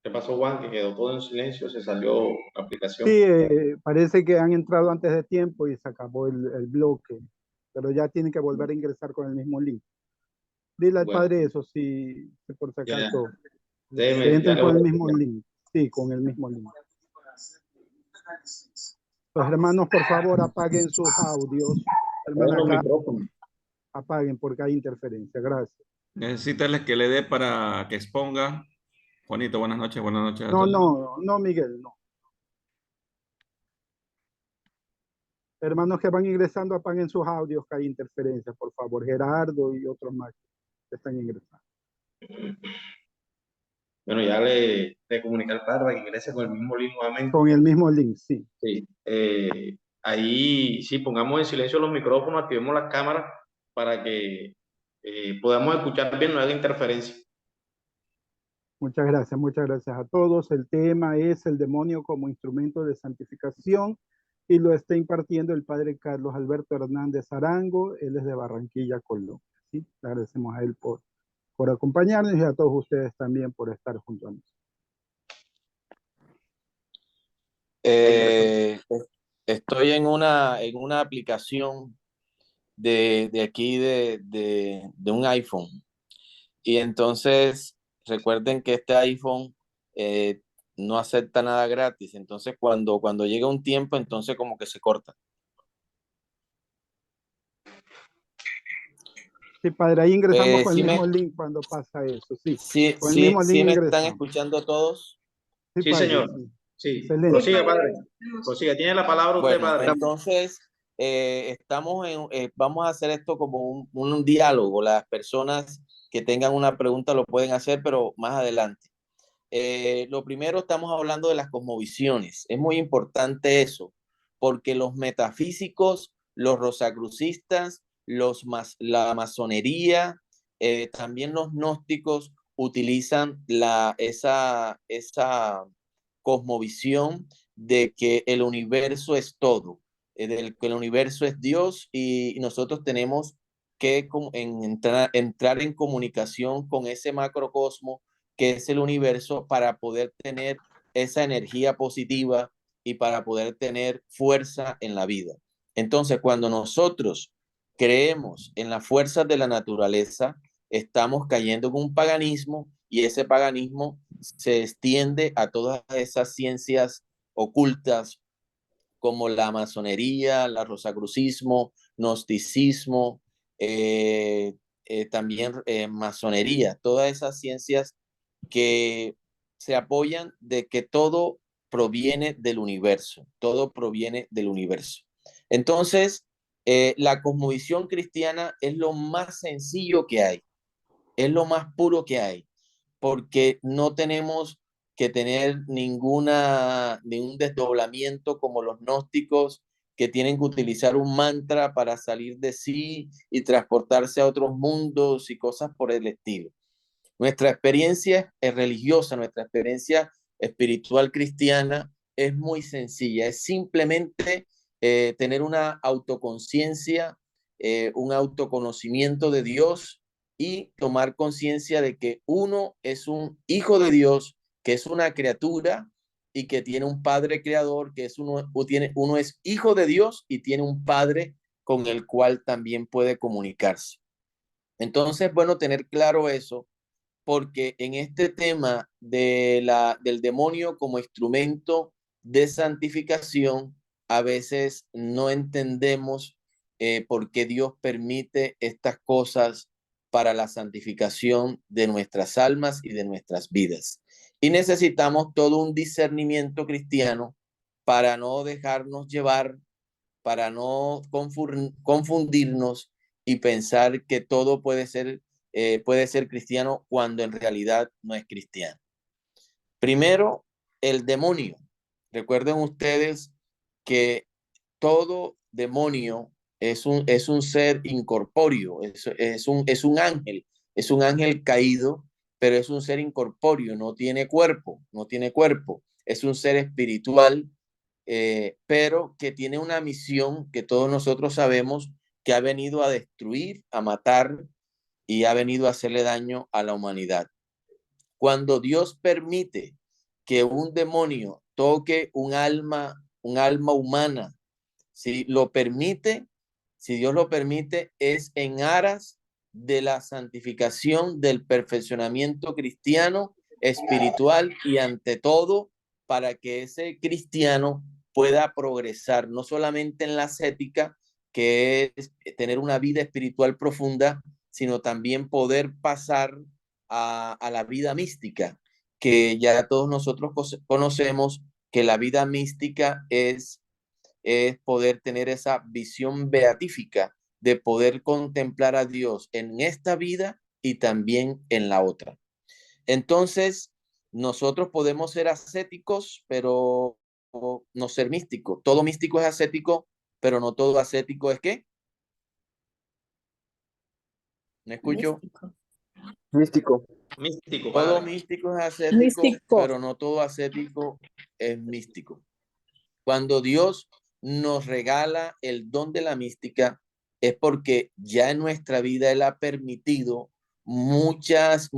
¿Qué pasó, Juan? Que quedó todo en silencio, se salió la Sí, aplicación. parece que han entrado antes de tiempo y se acabó el bloque, pero ya tienen que volver a ingresar con el mismo link. Dile al Bueno, padre eso, si por si ya, acaso, que déjeme, ya entren le con voy el a mismo explicar. link. Sí, con el mismo link. Los hermanos, por favor, apaguen sus audios. Apaguen Hermana los acá, micrófonos. apaguen porque hay interferencia. Gracias. Necesitas que le dé para que exponga. Juanito, buenas noches a No, todos. no, no, Miguel, no. Hermanos que van ingresando, apaguen sus audios, que hay interferencia, por favor. Gerardo y otros más que están ingresando. Bueno, ya le comuniqué al padre para que ingrese con el mismo link nuevamente. Con el mismo link, sí. Sí, ahí sí, pongamos en silencio los micrófonos, activemos las cámaras para que podamos escuchar bien, no haya interferencia. Muchas gracias a todos. El tema es el demonio como instrumento de santificación y lo está impartiendo el padre Carlos Alberto Hernández Arango. Él es de Barranquilla, Colombia. ¿Sí? Le agradecemos a él por acompañarnos y a todos ustedes también por estar junto a nosotros. Eh, Estoy en una aplicación de aquí de un iPhone. Y entonces recuerden que este iPhone eh, no acepta nada gratis. Entonces cuando llega un tiempo, entonces como que se corta. Sí, padre, ahí ingresamos con el Sí mismo link cuando pasa eso. Sí, sí, con el mismo link sí me están ingresamos. escuchando todos. Sí, Sí, padre, señor. sí. Sí, Excelente. prosiga, padre. Prosiga, tiene la palabra usted, Bueno, padre. entonces vamos a hacer esto como un diálogo. Las personas que tengan una pregunta lo pueden hacer, pero más adelante. Lo primero, estamos hablando de las cosmovisiones. Es muy importante eso, porque los metafísicos, los rosacrucistas, la masonería, también los gnósticos utilizan esa cosmovisión de que el universo es todo, de que el universo es Dios y nosotros tenemos que entrar en comunicación con ese macrocosmo que es el universo para poder tener esa energía positiva y para poder tener fuerza en la vida. Entonces, cuando nosotros creemos en las fuerzas de la naturaleza, estamos cayendo en un paganismo y ese paganismo se extiende a todas esas ciencias ocultas como la masonería, el rosacrucismo, gnosticismo, también masonería, todas esas ciencias que se apoyan de que todo proviene del universo, todo proviene del universo. Entonces, la cosmovisión cristiana es lo más sencillo que hay, es lo más puro que hay, porque no tenemos que tener ningún desdoblamiento como los gnósticos que tienen que utilizar un mantra para salir de sí y transportarse a otros mundos y cosas por el estilo. Nuestra experiencia es religiosa, nuestra experiencia espiritual cristiana es muy sencilla, es simplemente tener una autoconciencia, un autoconocimiento de Dios y tomar conciencia de que uno es un hijo de Dios, que es una criatura y que tiene un padre creador, que es uno es hijo de Dios y tiene un padre con el cual también puede comunicarse. Entonces, bueno, tener claro eso porque en este tema del demonio como instrumento de santificación, a veces no entendemos por qué Dios permite estas cosas para la santificación de nuestras almas y de nuestras vidas. Y necesitamos todo un discernimiento cristiano para no dejarnos llevar, para no confundirnos y pensar que todo puede ser cristiano cuando en realidad no es cristiano. Primero, el demonio. Recuerden ustedes que todo demonio es un ser incorpóreo, es un ángel caído, pero es un ser incorpóreo, no tiene cuerpo, no tiene cuerpo, es un ser espiritual, pero que tiene una misión que todos nosotros sabemos que ha venido a destruir, a matar y ha venido a hacerle daño a la humanidad. Cuando Dios permite que un demonio toque un alma humana, si lo permite, si Dios lo permite, es en aras de la santificación, del perfeccionamiento cristiano, espiritual y ante todo para que ese cristiano pueda progresar, no solamente en la ascética, que es tener una vida espiritual profunda, sino también poder pasar a la vida mística, que ya todos nosotros conocemos que la vida mística es poder tener esa visión beatífica de poder contemplar a Dios en esta vida y también en la otra. Entonces, nosotros podemos ser ascéticos, pero no ser místicos. Todo místico es ascético, pero no todo ascético es ¿qué? ¿Me escucho? Místico. Místico, Todo padre. místico es ascético, Místico. pero no todo ascético es místico. Cuando Dios nos regala el don de la mística, es porque ya en nuestra vida Él ha permitido muchas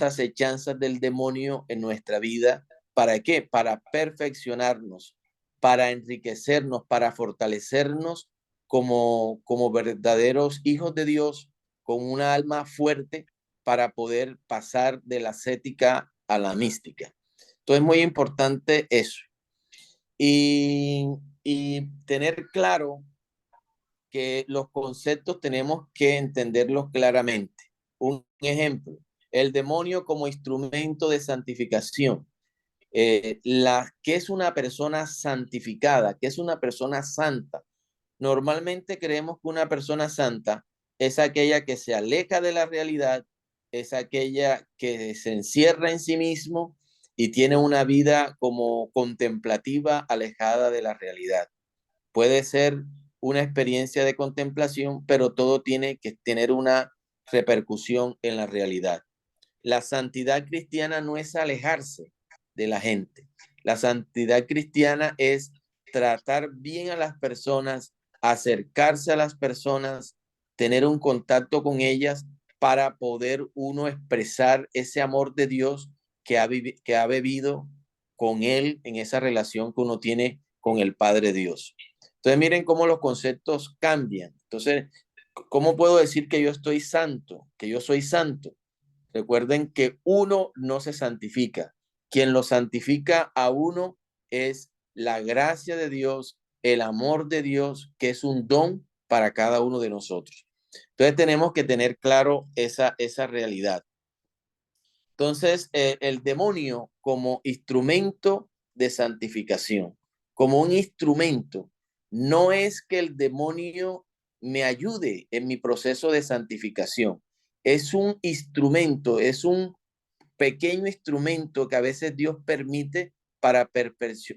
acechanzas del demonio en nuestra vida. ¿Para qué? Para perfeccionarnos, para enriquecernos, para fortalecernos como verdaderos hijos de Dios, con una alma fuerte para poder pasar de la ascética a la mística. Entonces es muy importante eso. Y tener claro que los conceptos tenemos que entenderlos claramente. Un ejemplo, el demonio como instrumento de santificación. ¿Qué es una persona santificada? ¿Qué es una persona santa? Normalmente creemos que una persona santa es aquella que se aleja de la realidad, es aquella que se encierra en sí mismo y tiene una vida como contemplativa, alejada de la realidad. Puede ser una experiencia de contemplación, pero todo tiene que tener una repercusión en la realidad. La santidad cristiana no es alejarse de la gente. La santidad cristiana es tratar bien a las personas, acercarse a las personas, tener un contacto con ellas para poder uno expresar ese amor de Dios que ha bebido con Él en esa relación que uno tiene con el Padre Dios. Entonces miren cómo los conceptos cambian. Entonces, ¿cómo puedo decir que yo estoy santo, que yo soy santo? Recuerden que uno no se santifica. Quien lo santifica a uno es la gracia de Dios, el amor de Dios, que es un don para cada uno de nosotros. Entonces tenemos que tener claro esa realidad. Entonces, el demonio como instrumento de santificación, como un instrumento, no es que el demonio me ayude en mi proceso de santificación. Es un instrumento, es un pequeño instrumento que a veces Dios permite para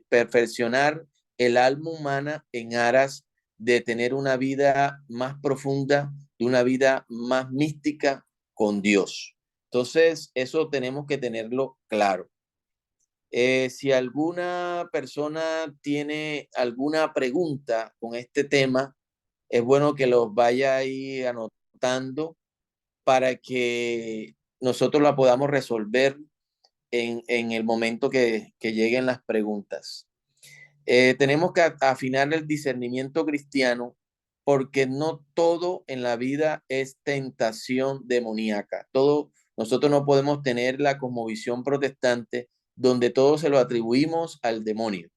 perfeccionar el alma humana en aras de tener una vida más profunda, de una vida más mística con Dios. Entonces, eso tenemos que tenerlo claro. Si alguna persona tiene alguna pregunta con este tema, es bueno que los vaya ahí anotando para que nosotros la podamos resolver en el momento que lleguen las preguntas. Tenemos que afinar el discernimiento cristiano porque no todo en la vida es tentación demoníaca. Nosotros no podemos tener la cosmovisión protestante donde todo se lo atribuimos al demonio.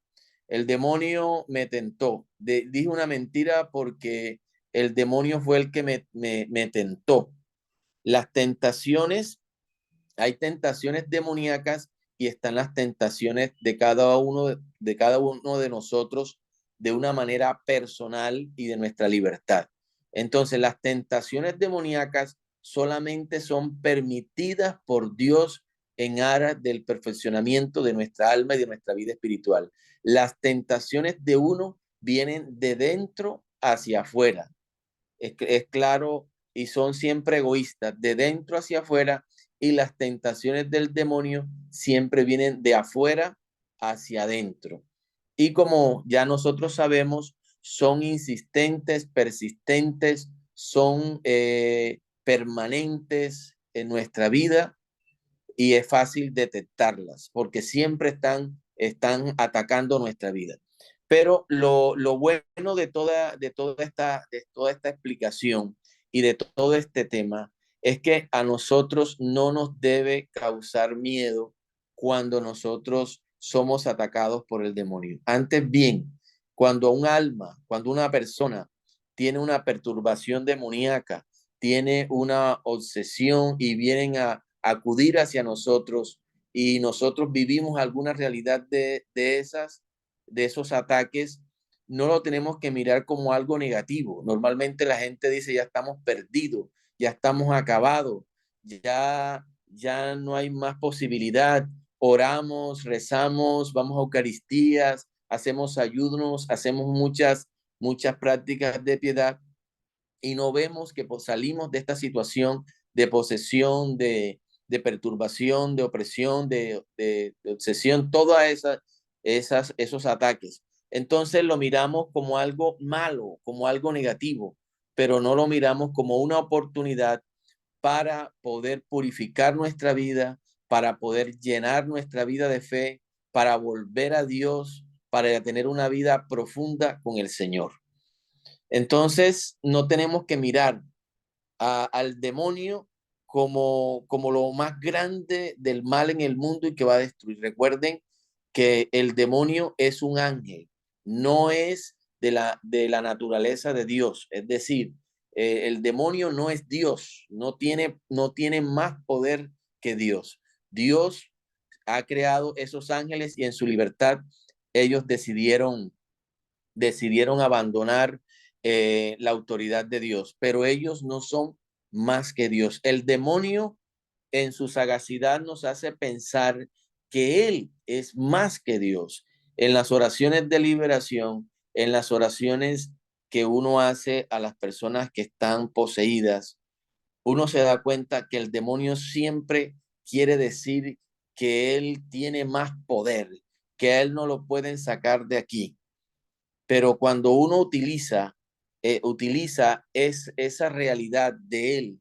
El demonio me tentó. Dije una mentira porque el demonio fue el que me tentó. Las tentaciones, hay tentaciones demoníacas y están las tentaciones de cada uno de nosotros de una manera personal y de nuestra libertad. Entonces, las tentaciones demoníacas solamente son permitidas por Dios en aras del perfeccionamiento de nuestra alma y de nuestra vida espiritual. Las tentaciones de uno vienen de dentro hacia afuera. Es claro, y son siempre egoístas, de dentro hacia afuera, y las tentaciones del demonio siempre vienen de afuera hacia adentro. Y como ya nosotros sabemos, son insistentes, persistentes, son permanentes en nuestra vida y es fácil detectarlas porque siempre están atacando nuestra vida. Pero lo bueno de toda esta explicación y de todo este tema es que a nosotros no nos debe causar miedo cuando nosotros somos atacados por el demonio. Antes bien, cuando un alma, cuando una persona tiene una perturbación demoníaca, tiene una obsesión y vienen a acudir hacia nosotros y nosotros vivimos alguna realidad de esos ataques, no lo tenemos que mirar como algo negativo. Normalmente la gente dice, ya estamos perdidos, ya estamos acabados, ya no hay más posibilidad. Oramos, rezamos, vamos a Eucaristías, hacemos ayunos, hacemos muchas prácticas de piedad y no vemos que salimos de esta situación de posesión, de perturbación, de opresión, de obsesión, todas esos ataques. Entonces lo miramos como algo malo, como algo negativo, pero no lo miramos como una oportunidad para poder purificar nuestra vida, para poder llenar nuestra vida de fe, para volver a Dios, para tener una vida profunda con el Señor. Entonces, no tenemos que mirar al demonio como lo más grande del mal en el mundo y que va a destruir. Recuerden que el demonio es un ángel, no es de la naturaleza de Dios. Es decir, el demonio no es Dios, no tiene más poder que Dios. Dios ha creado esos ángeles y en su libertad ellos decidieron abandonar la autoridad de Dios, pero ellos no son más que Dios. El demonio en su sagacidad nos hace pensar que Él es más que Dios. En las oraciones de liberación, en las oraciones que uno hace a las personas que están poseídas, uno se da cuenta que el demonio siempre quiere decir que Él tiene más poder, que a Él no lo pueden sacar de aquí. Pero cuando uno utiliza esa realidad de Él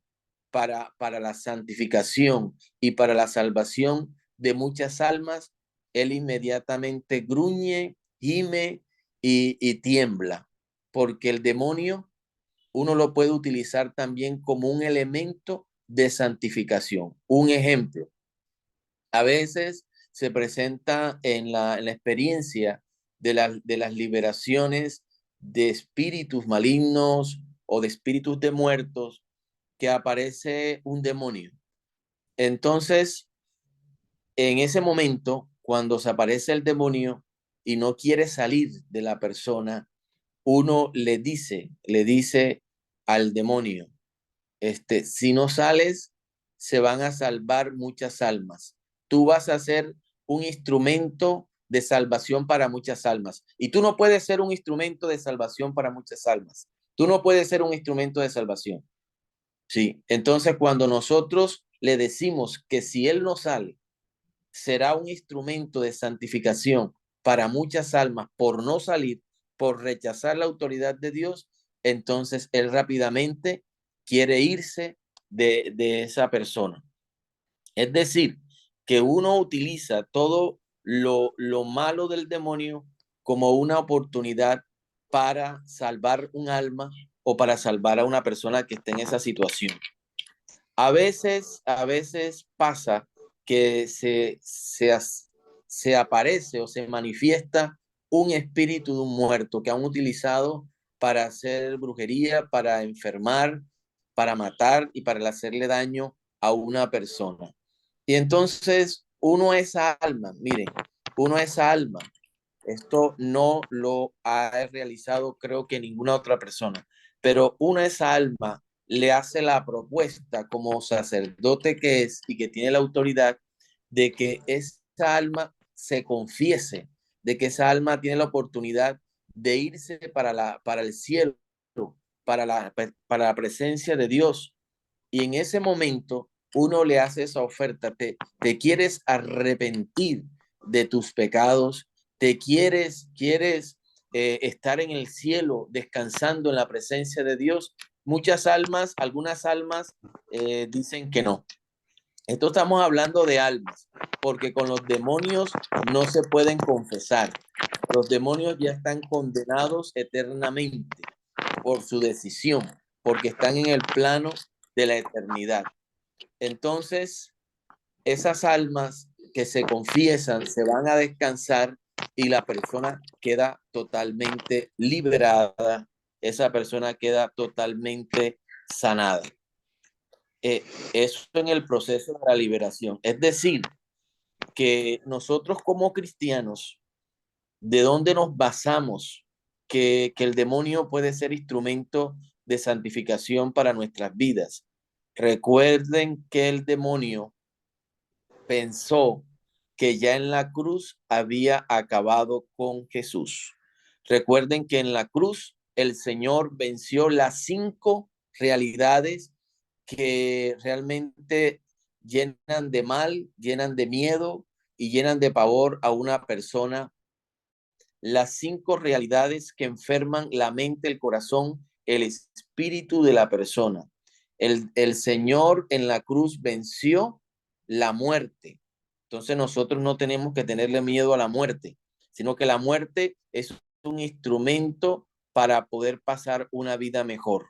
para la santificación y para la salvación de muchas almas, Él inmediatamente gruñe, gime y tiembla, porque el demonio uno lo puede utilizar también como un elemento de santificación. Un ejemplo, a veces se presenta en la experiencia de las liberaciones de espíritus malignos o de espíritus de muertos que aparece un demonio. Entonces, en ese momento, cuando se aparece el demonio y no quiere salir de la persona, uno le dice al demonio, si no sales, se van a salvar muchas almas. Tú vas a ser un instrumento de salvación para muchas almas. Y tú no puedes ser un instrumento de salvación para muchas almas. Tú no puedes ser un instrumento de salvación. Sí. Entonces, cuando nosotros le decimos que si él no sale, será un instrumento de santificación para muchas almas por no salir, por rechazar la autoridad de Dios, entonces él rápidamente quiere irse de esa persona. Es decir, que uno utiliza todo lo malo del demonio como una oportunidad para salvar un alma o para salvar a una persona que esté en esa situación. A veces pasa que se aparece o se manifiesta un espíritu de un muerto que han utilizado para hacer brujería, para enfermar, para matar y para hacerle daño a una persona. Y entonces uno esa alma, miren, uno esa alma, esto no lo ha realizado creo que ninguna otra persona, pero uno esa alma le hace la propuesta como sacerdote que es y que tiene la autoridad de que esa alma se confiese, de que esa alma tiene la oportunidad de irse para el cielo, para la presencia de Dios. Y en ese momento uno le hace esa oferta, te quieres arrepentir de tus pecados, te quieres estar en el cielo descansando en la presencia de Dios. Muchas almas, algunas almas dicen que no. Esto estamos hablando de almas, porque con los demonios no se pueden confesar. Los demonios ya están condenados eternamente por su decisión, porque están en el plano de la eternidad. Entonces, esas almas que se confiesan se van a descansar y la persona queda totalmente liberada, esa persona queda totalmente sanada. Eso en el proceso de la liberación. Es decir, que nosotros como cristianos, ¿de dónde nos basamos que el demonio puede ser instrumento de santificación para nuestras vidas? Recuerden que el demonio pensó que ya en la cruz había acabado con Jesús. Recuerden que en la cruz el Señor venció las 5 realidades que realmente llenan de mal, llenan de miedo y llenan de pavor a una persona. Las 5 realidades que enferman la mente, el corazón, el espíritu de la persona. El Señor en la cruz venció la muerte. Entonces nosotros no tenemos que tenerle miedo a la muerte, sino que la muerte es un instrumento para poder pasar una vida mejor.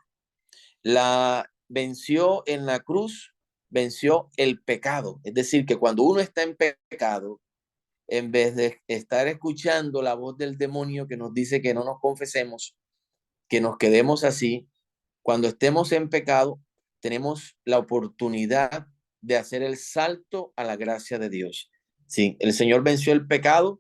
La venció en la cruz, venció el pecado. Es decir, que cuando uno está en pecado, en vez de estar escuchando la voz del demonio que nos dice que no nos confesemos, que nos quedemos así, cuando estemos en pecado, tenemos la oportunidad de hacer el salto a la gracia de Dios. Sí, el Señor venció el pecado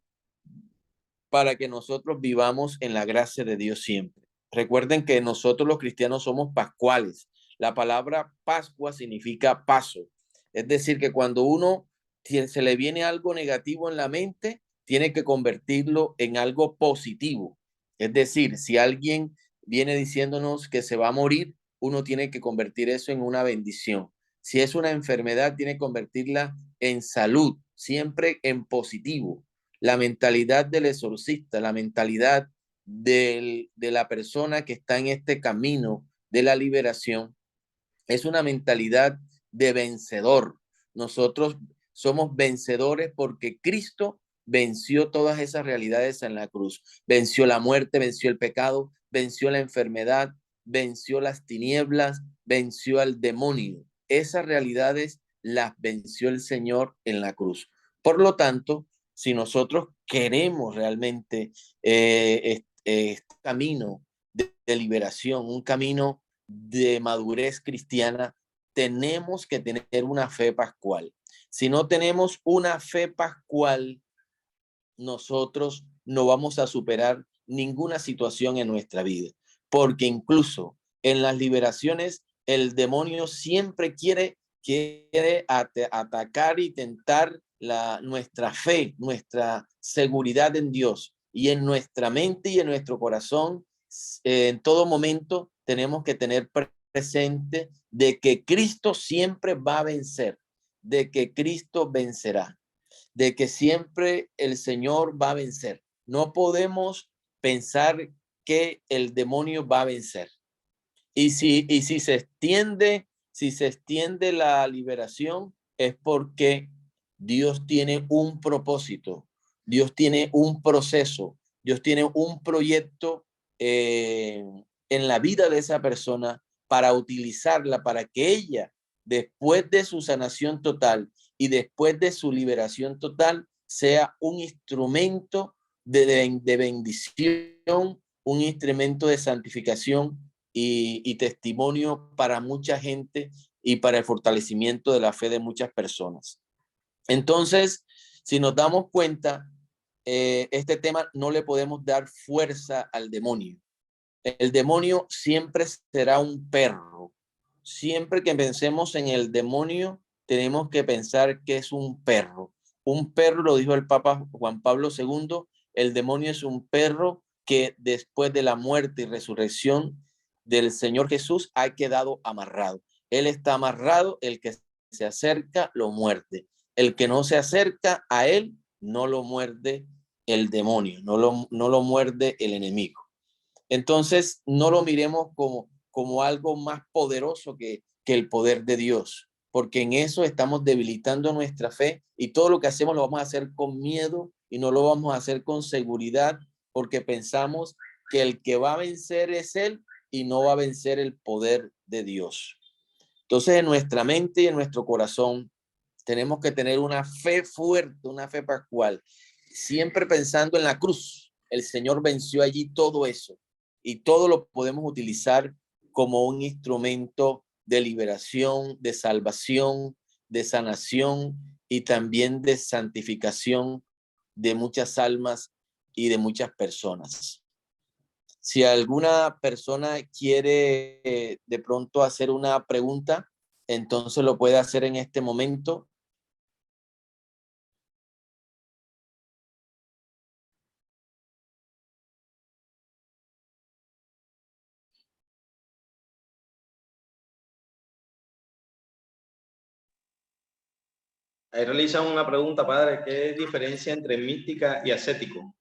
para que nosotros vivamos en la gracia de Dios siempre. Recuerden que nosotros los cristianos somos pascuales. La palabra Pascua significa paso. Es decir, que cuando uno se le viene algo negativo en la mente, tiene que convertirlo en algo positivo. Es decir, si alguien viene diciéndonos que se va a morir, uno tiene que convertir eso en una bendición. Si es una enfermedad, tiene que convertirla en salud, siempre en positivo. La mentalidad del exorcista, la mentalidad de la persona que está en este camino de la liberación, es una mentalidad de vencedor. Nosotros somos vencedores porque Cristo venció todas esas realidades en la cruz. Venció la muerte, venció el pecado, venció la enfermedad, venció las tinieblas, venció al demonio. Esas realidades las venció el Señor en la cruz. Por lo tanto, si nosotros queremos realmente este camino de liberación, un camino de madurez cristiana, tenemos que tener una fe pascual. Si no tenemos una fe pascual, nosotros no vamos a superar ninguna situación en nuestra vida, porque incluso en las liberaciones el demonio siempre quiere atacar y tentar nuestra fe, nuestra seguridad en Dios, y en nuestra mente y en nuestro corazón en todo momento tenemos que tener presente de que Cristo siempre va a vencer, de que Cristo vencerá, de que siempre el Señor va a vencer. No podemos pensar que el demonio va a vencer. Y si se extiende la liberación, es porque Dios tiene un propósito, Dios tiene un proceso, Dios tiene un proyecto en la vida de esa persona para utilizarla, para que ella, después de su sanación total y después de su liberación total, sea un instrumento de bendición, un instrumento de santificación y testimonio para mucha gente y para el fortalecimiento de la fe de muchas personas. Entonces, si nos damos cuenta, este tema no le podemos dar fuerza al demonio. El demonio siempre será un perro. Siempre que pensemos en el demonio, tenemos que pensar que es un perro. Un perro, lo dijo el Papa Juan Pablo II, el demonio es un perro que después de la muerte y resurrección del Señor Jesús ha quedado amarrado. Él está amarrado, el que se acerca lo muerde. El que no se acerca a él no lo muerde el demonio, no lo muerde el enemigo. Entonces, no lo miremos como algo más poderoso que el poder de Dios. porque en eso estamos debilitando nuestra fe y todo lo que hacemos lo vamos a hacer con miedo y no lo vamos a hacer con seguridad, porque pensamos que el que va a vencer es Él y no va a vencer el poder de Dios. Entonces, en nuestra mente y en nuestro corazón tenemos que tener una fe fuerte, una fe pascual, siempre pensando en la cruz. El Señor venció allí todo eso y todo lo podemos utilizar como un instrumento de liberación, de salvación, de sanación y también de santificación de muchas almas y de muchas personas. Si alguna persona quiere de pronto hacer una pregunta, entonces lo puede hacer en este momento. Ahí realizan una pregunta, padre, ¿qué diferencia entre mística y ascético?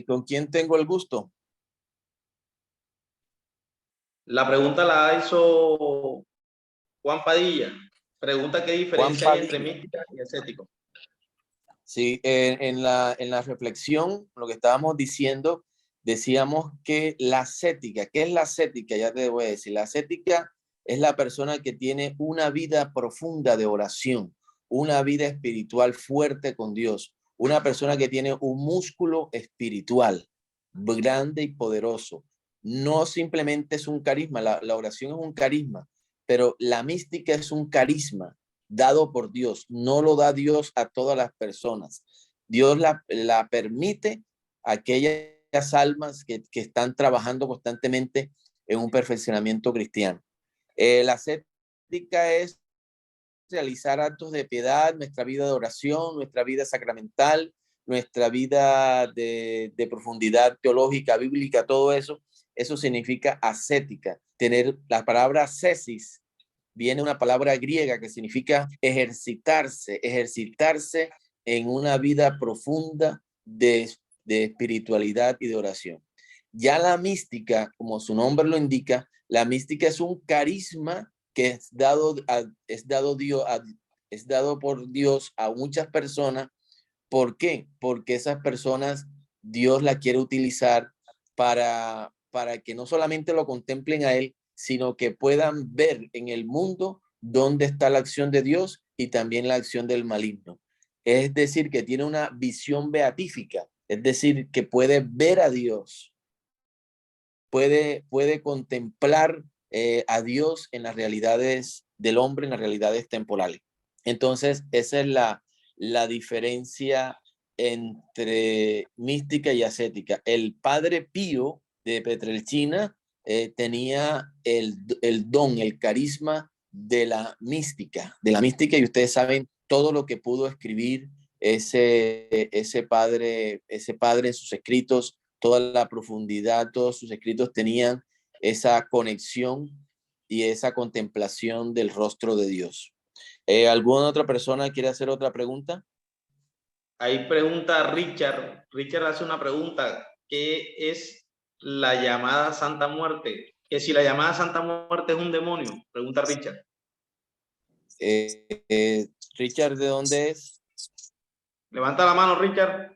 ¿Con quién tengo el gusto? La pregunta la hizo Juan Padilla. Pregunta qué Juan diferencia hay entre Padilla. mística y ascético. Sí, en la reflexión, lo que estábamos diciendo, decíamos que la ascética, ¿qué es la ascética? Ya te voy a decir, la ascética es la persona que tiene una vida profunda de oración, una vida espiritual fuerte con Dios, una persona que tiene un músculo espiritual grande y poderoso. No simplemente es un carisma, la oración es un carisma, pero la mística es un carisma dado por Dios, no lo da Dios a todas las personas. Dios la permite a aquellas almas que están trabajando constantemente en un perfeccionamiento cristiano. La ascética es realizar actos de piedad, nuestra vida de oración, nuestra vida sacramental, nuestra vida de profundidad teológica, bíblica, todo eso. Eso significa ascética. Tener la palabra ascesis, viene una palabra griega que significa ejercitarse, ejercitarse en una vida profunda de espiritualidad y de oración. Ya la mística, como su nombre lo indica, la mística es un carisma que es dado por Dios a muchas personas. ¿Por qué? Porque esas personas Dios la quiere utilizar para que no solamente lo contemplen a Él, sino que puedan ver en el mundo dónde está la acción de Dios y también la acción del maligno. Es decir, que tiene una visión beatífica, es decir, que puede ver a Dios, puede contemplar a Dios en las realidades del hombre, en las realidades temporales. Entonces, esa es la diferencia entre mística y ascética. El padre Pío de Petrelcina tenía el don, el carisma de la mística, y ustedes saben todo lo que pudo escribir ese padre en sus escritos, toda la profundidad, todos sus escritos tenían esa conexión y esa contemplación del rostro de Dios. ¿Alguna otra persona quiere hacer otra pregunta? Ahí pregunta Richard. Richard hace una pregunta. ¿Qué es la llamada Santa Muerte? Que si la llamada Santa Muerte es un demonio, pregunta Richard. Richard, ¿de dónde es? Levanta la mano, Richard.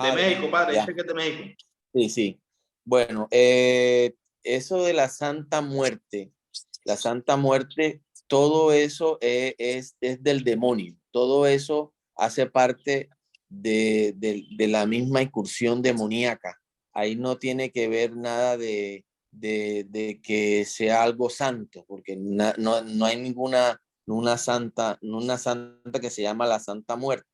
De México, padre. Ya. Dice que es de México. Sí, sí. Bueno, eso de la Santa Muerte, todo eso es del demonio. Todo eso hace parte de la misma incursión demoníaca. Ahí no tiene que ver nada de que sea algo santo, porque no hay ninguna una santa que se llama la Santa Muerte.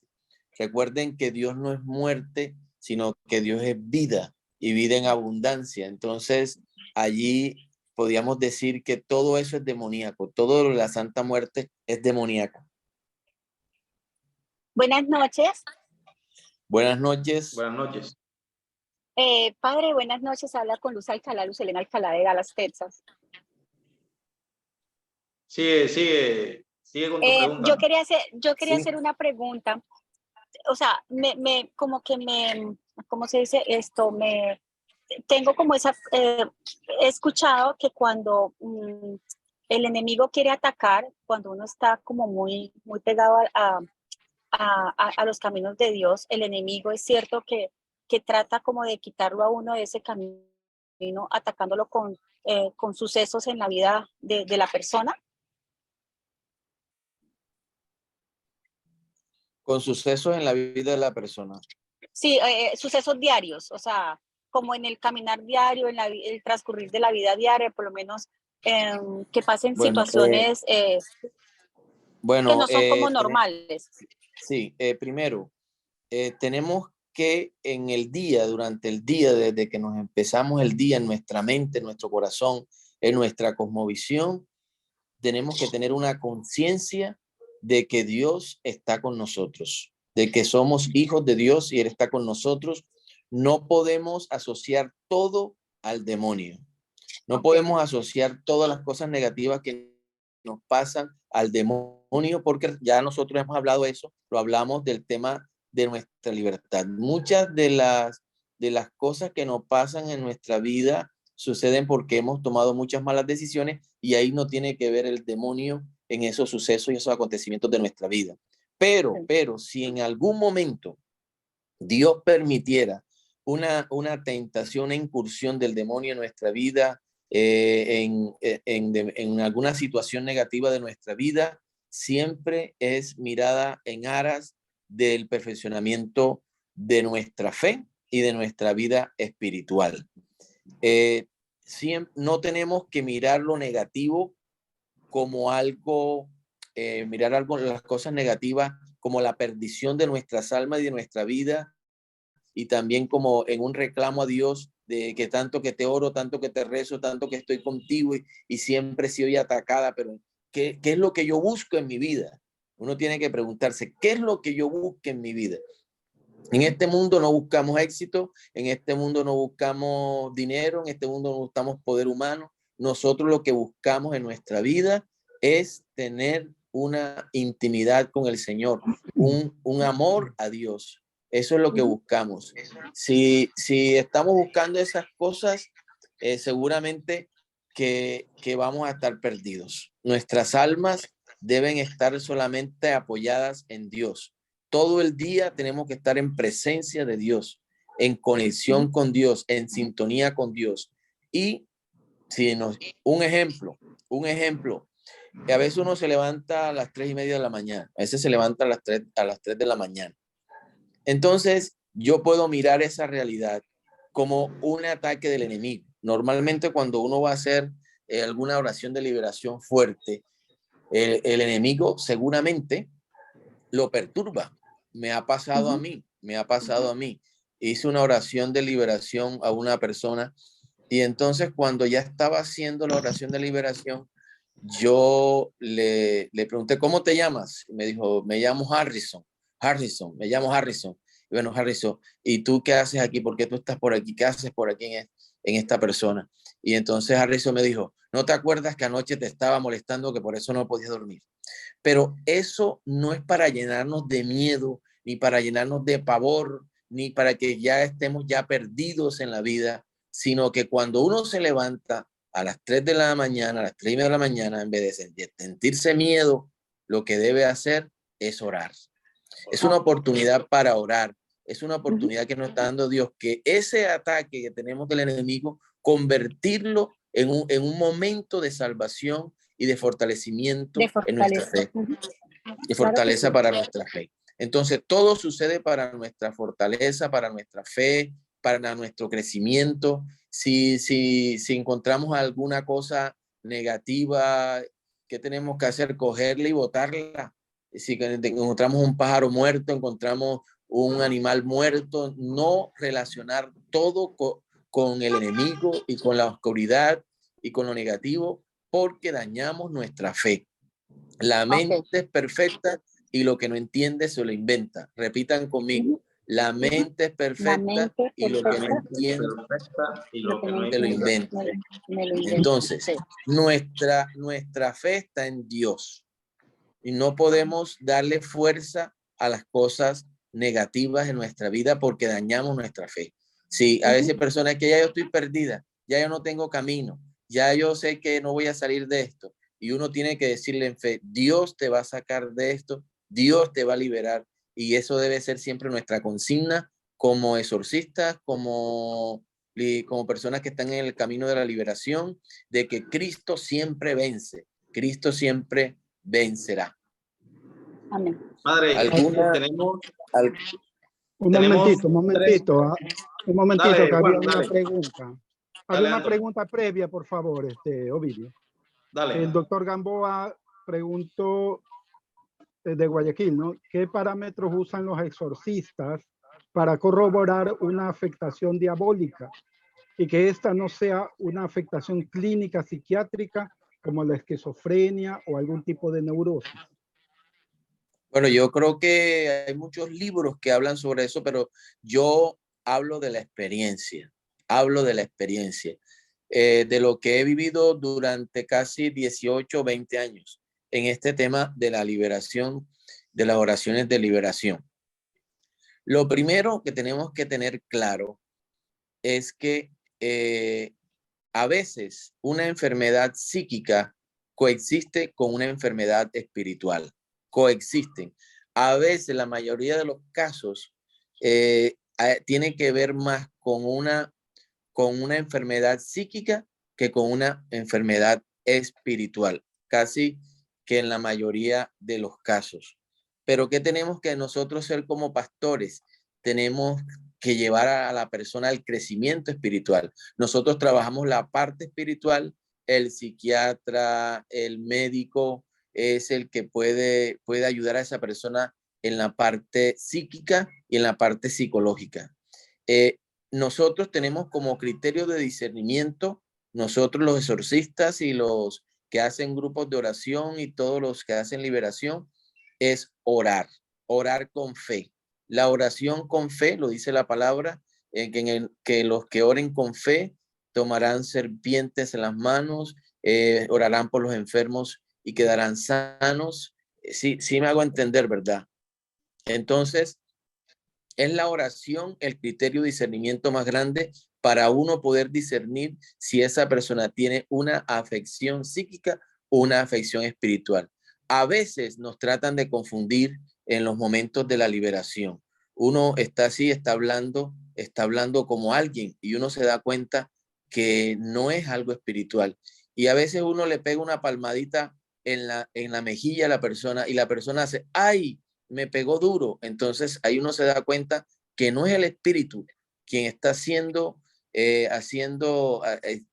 Recuerden que Dios no es muerte, sino que Dios es vida y vida en abundancia. Entonces, allí podríamos decir que todo eso es demoníaco, todo lo de la Santa Muerte es demoníaca. Buenas noches. Buenas noches. Buenas noches. Padre, buenas noches. Habla con Luz Alcalá, Luz Helena Alcalá de Dallas, Texas. Sigue con tu pregunta. Yo quería hacer una pregunta. O sea, ¿cómo se dice esto? tengo como esa, he escuchado que cuando el enemigo quiere atacar, cuando uno está como muy, muy pegado a los caminos de Dios, el enemigo es cierto que trata como de quitarlo a uno de ese camino, atacándolo con sucesos en la vida de la persona. Con sucesos en la vida de la persona. Sí, sucesos diarios, o sea, como en el caminar diario, en el transcurrir de la vida diaria, por lo menos que pasen situaciones que no son como normales. Sí, primero, tenemos que en el día, durante el día, desde que nos empezamos el día, en nuestra mente, en nuestro corazón, en nuestra cosmovisión, tenemos que tener una conciencia de que Dios está con nosotros, de que somos hijos de Dios y Él está con nosotros. No podemos asociar todo al demonio. No podemos asociar todas las cosas negativas que nos pasan al demonio, porque ya nosotros hemos hablado de eso, lo hablamos del tema de nuestra libertad. Muchas de las cosas que nos pasan en nuestra vida suceden porque hemos tomado muchas malas decisiones y ahí no tiene que ver el demonio en esos sucesos y esos acontecimientos de nuestra vida. Pero si en algún momento Dios permitiera una tentación, una incursión del demonio en nuestra vida, en alguna situación negativa de nuestra vida, siempre es mirada en aras del perfeccionamiento de nuestra fe y de nuestra vida espiritual. No tenemos que mirar lo negativo como algo, las cosas negativas como la perdición de nuestras almas y de nuestra vida, y también como en un reclamo a Dios de que tanto que te oro, tanto que te rezo, tanto que estoy contigo y siempre soy atacada, pero ¿qué es lo que yo busco en mi vida? Uno tiene que preguntarse, ¿qué es lo que yo busco en mi vida? En este mundo no buscamos éxito, en este mundo no buscamos dinero, en este mundo no buscamos poder humano. Nosotros lo que buscamos en nuestra vida es tener una intimidad con el Señor, un amor a Dios. Eso es lo que buscamos. Si estamos buscando esas cosas, seguramente que vamos a estar perdidos. Nuestras almas deben estar solamente apoyadas en Dios. Todo el día tenemos que estar en presencia de Dios, en conexión con Dios, en sintonía con Dios. Y un ejemplo, a veces uno se levanta a las 3:30 de la mañana, a veces se levanta a las 3 de la mañana. Entonces, yo puedo mirar esa realidad como un ataque del enemigo. Normalmente cuando uno va a hacer alguna oración de liberación fuerte, el enemigo seguramente lo perturba. Me ha pasado a mí. Hice una oración de liberación a una persona y entonces cuando ya estaba haciendo la oración de liberación, yo le pregunté, ¿cómo te llamas? Y me dijo, me llamo Harrison. Me llamo Harrison. Y bueno, Harrison, ¿y tú qué haces aquí? ¿Por qué tú estás por aquí? ¿Qué haces por aquí en esta persona? Y entonces Harrison me dijo, ¿no te acuerdas que anoche te estaba molestando, que por eso no podías dormir? Pero eso no es para llenarnos de miedo, ni para llenarnos de pavor, ni para que ya estemos ya perdidos en la vida, sino que cuando uno se levanta a las 3 de la mañana, a las 3:30 de la mañana, en vez de sentirse miedo, lo que debe hacer es orar. Es una oportunidad para orar. Es una oportunidad que nos está dando Dios, que ese ataque que tenemos del enemigo, convertirlo en un momento de salvación y de fortalecimiento en nuestra fe, de fortaleza para nuestra fe. Entonces, todo sucede para nuestra fortaleza, para nuestra fe, para nuestro crecimiento. Si encontramos alguna cosa negativa, ¿qué tenemos que hacer? Cogerla y botarla. Si encontramos un pájaro muerto, encontramos un animal muerto, no relacionar todo con el enemigo y con la oscuridad y con lo negativo, porque dañamos nuestra fe. La mente es perfecta y lo que no entiende se lo inventa. Repitan conmigo. La mente es perfecta y lo que no entiende se lo inventa. Entonces, nuestra fe está en Dios y no podemos darle fuerza a las cosas negativas en nuestra vida porque dañamos nuestra fe. Sí, a veces personas que ya yo estoy perdida, ya yo no tengo camino, ya yo sé que no voy a salir de esto. Y uno tiene que decirle en fe, Dios te va a sacar de esto, Dios te va a liberar. Y eso debe ser siempre nuestra consigna como exorcistas, como personas que están en el camino de la liberación, de que Cristo siempre vence, Cristo siempre vencerá. Amén. Padre, ¿Alguna? tenemos Un Tenemos momentito, un momentito, Dale, que Juan, había una dale. pregunta. Dale, Había una Anthony. pregunta previa, por favor, Ovidio. Dale. El doctor Gamboa preguntó de Guayaquil, ¿no? ¿Qué parámetros usan los exorcistas para corroborar una afectación diabólica y que esta no sea una afectación clínica psiquiátrica como la esquizofrenia o algún tipo de neurosis? Bueno, yo creo que hay muchos libros que hablan sobre eso, pero yo hablo de la experiencia, de lo que he vivido durante casi 18 o 20 años en este tema de la liberación, de las oraciones de liberación. Lo primero que tenemos que tener claro es que a veces una enfermedad psíquica coexiste con una enfermedad espiritual. Coexisten. A veces, la mayoría de los casos, tiene que ver más con una enfermedad psíquica que con una enfermedad espiritual, casi que en la mayoría de los casos. Pero ¿qué tenemos que nosotros ser como pastores? Tenemos que llevar a la persona al crecimiento espiritual. Nosotros trabajamos la parte espiritual, el psiquiatra, el médico es el que puede ayudar a esa persona en la parte psíquica y en la parte psicológica. Nosotros tenemos como criterio de discernimiento, nosotros los exorcistas y los que hacen grupos de oración y todos los que hacen liberación, es orar con fe. La oración con fe, lo dice la palabra, que los que oren con fe tomarán serpientes en las manos, orarán por los enfermos y quedarán sanos. Sí me hago entender, ¿verdad? Entonces, es la oración el criterio de discernimiento más grande para uno poder discernir si esa persona tiene una afección psíquica o una afección espiritual. A veces nos tratan de confundir en los momentos de la liberación. Uno está así, está hablando como alguien y uno se da cuenta que no es algo espiritual. Y a veces uno le pega una palmadita en la mejilla a la persona y la persona hace, ¡ay! Me pegó duro. Entonces ahí uno se da cuenta que no es el espíritu quien está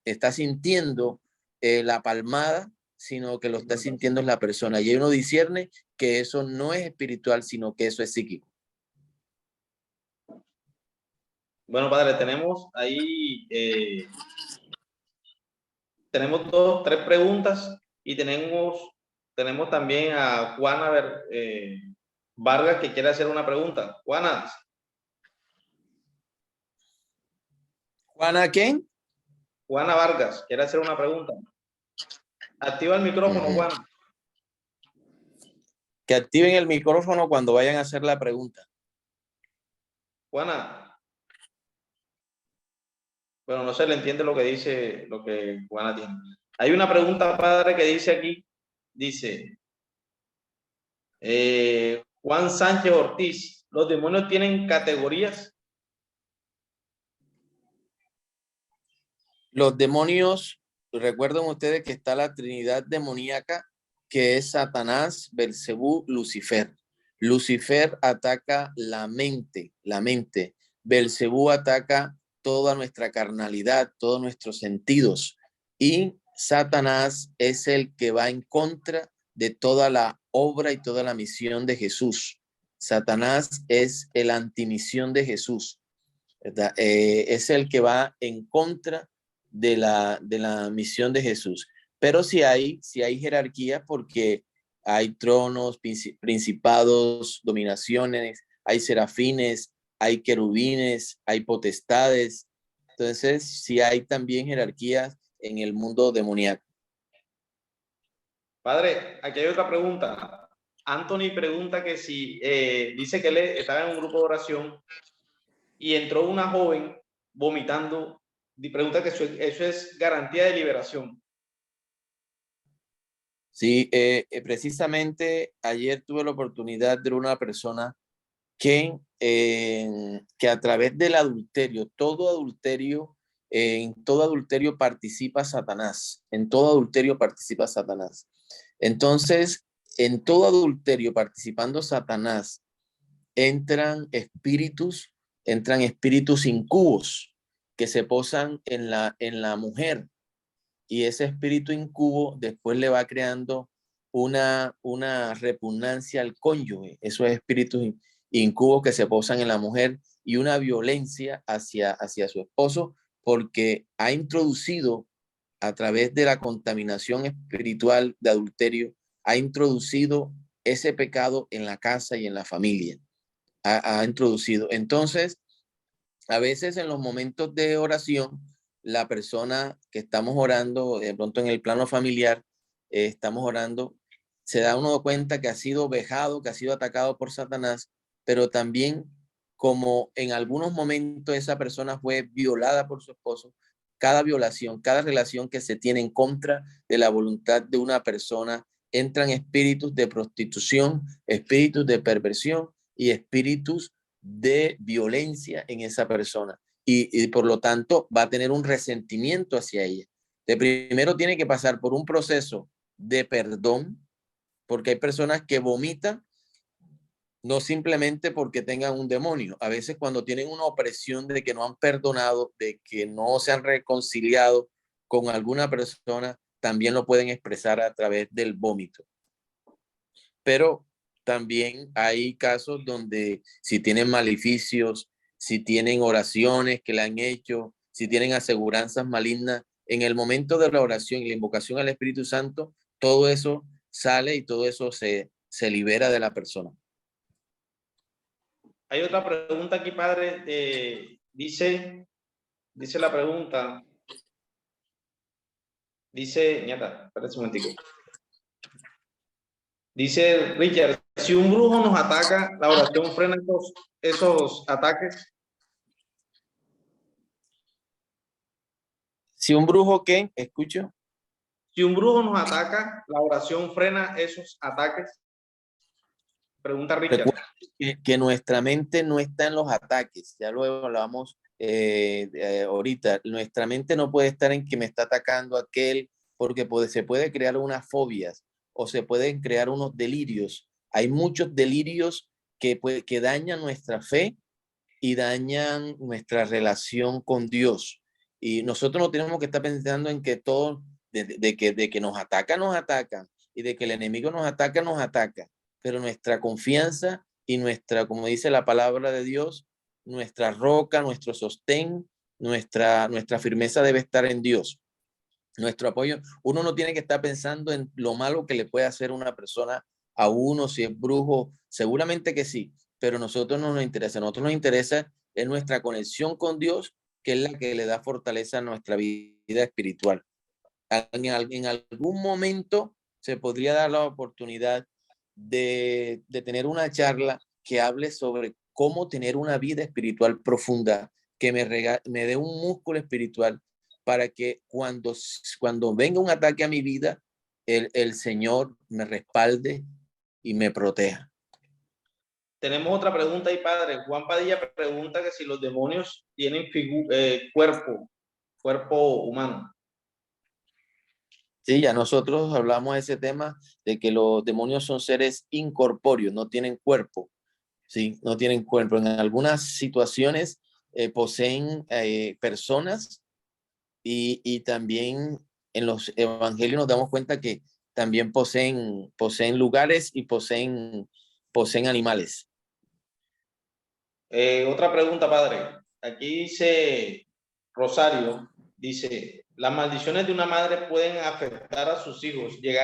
está sintiendo la palmada, sino que lo está sintiendo es la persona. Y uno discierne que eso no es espiritual, sino que eso es psíquico. Bueno, padre, tenemos ahí, tenemos tres preguntas y tenemos también a Juana Vargas que quiere hacer una pregunta. Juana. ¿Juana quién? Juana Vargas quiere hacer una pregunta. Activa el micrófono, Juana. Que activen el micrófono cuando vayan a hacer la pregunta. Juana. Bueno, no se le entiende lo que dice, lo que Juana tiene. Hay una pregunta, padre, que dice aquí, dice, Juan Sánchez Ortiz, ¿los demonios tienen categorías? Los demonios, recuerden ustedes que está la Trinidad demoníaca, que es Satanás, Belcebú, Lucifer. Lucifer ataca la mente. Belcebú ataca toda nuestra carnalidad, todos nuestros sentidos. Y Satanás es el que va en contra de toda la obra y toda la misión de Jesús. Satanás es el antimisión de Jesús, ¿verdad? Es el que va en contra de la misión de Jesús. Pero sí hay jerarquía, porque hay tronos, principados, dominaciones, hay serafines, hay querubines, hay potestades. Entonces sí hay también jerarquías en el mundo demoníaco. Padre, aquí hay otra pregunta. Anthony pregunta que si, dice que él estaba en un grupo de oración y entró una joven vomitando. Y pregunta que eso es garantía de liberación. Sí, precisamente ayer tuve la oportunidad de ver una persona que a través del adulterio, en todo adulterio participa Satanás, en todo adulterio participa Satanás. Entonces, en todo adulterio participando Satanás, entran espíritus incubos que se posan en la mujer, y ese espíritu incubo después le va creando una repugnancia al cónyuge, esos espíritus incubos que se posan en la mujer, y una violencia hacia su esposo, porque ha introducido a través de la contaminación espiritual de adulterio, ha introducido ese pecado en la casa y en la familia. Ha introducido. Entonces, a veces en los momentos de oración, la persona que estamos orando, de pronto en el plano familiar, estamos orando, se da uno cuenta que ha sido vejado, que ha sido atacado por Satanás, pero también como en algunos momentos esa persona fue violada por su esposo, cada violación, cada relación que se tiene en contra de la voluntad de una persona, entran espíritus de prostitución, espíritus de perversión y espíritus de violencia en esa persona, y por lo tanto va a tener un resentimiento hacia ella. De primero tiene que pasar por un proceso de perdón, porque hay personas que vomitan no simplemente porque tengan un demonio. A veces cuando tienen una opresión de que no han perdonado, de que no se han reconciliado con alguna persona, también lo pueden expresar a través del vómito. Pero también hay casos donde si tienen maleficios, si tienen oraciones que le han hecho, si tienen aseguranzas malignas, en el momento de la oración y la invocación al Espíritu Santo, todo eso sale y todo eso se libera de la persona. Hay otra pregunta aquí, padre. Dice la pregunta. Dice, nieta, espérate un momentico. Dice Richard, si un brujo nos ataca, ¿la oración frena esos ataques? Si un brujo, ¿qué? Escucho. Si un brujo nos ataca, ¿la oración frena esos ataques? Pregunta Richard. Recuerda que nuestra mente no está en los ataques, ya lo hablamos ahorita. Nuestra mente no puede estar en que me está atacando aquel, porque se puede crear unas fobias o se pueden crear unos delirios. Hay muchos delirios que dañan nuestra fe y dañan nuestra relación con Dios. Y nosotros no tenemos que estar pensando en que todo, de que nos atacan, y de que el enemigo nos ataca, pero nuestra confianza y nuestra, como dice la palabra de Dios, nuestra roca, nuestro sostén, nuestra firmeza debe estar en Dios. Nuestro apoyo, uno no tiene que estar pensando en lo malo que le puede hacer una persona a uno, si es brujo, seguramente que sí, pero a nosotros no nos interesa. A nosotros nos interesa es nuestra conexión con Dios, que es la que le da fortaleza a nuestra vida espiritual. En algún momento se podría dar la oportunidad de tener una charla que hable sobre cómo tener una vida espiritual profunda, que me dé un músculo espiritual para que cuando venga un ataque a mi vida, el Señor me respalde y me proteja. Tenemos otra pregunta ahí, padre. Juan Padilla pregunta que si los demonios tienen cuerpo humano. Sí, ya nosotros hablamos de ese tema, de que los demonios son seres incorpóreos, no tienen cuerpo, ¿sí? No tienen cuerpo. En algunas situaciones poseen personas, y también en los evangelios nos damos cuenta que también poseen lugares y poseen animales. Otra pregunta, padre. Aquí dice Rosario, dice, las maldiciones de una madre pueden afectar a sus hijos, llegar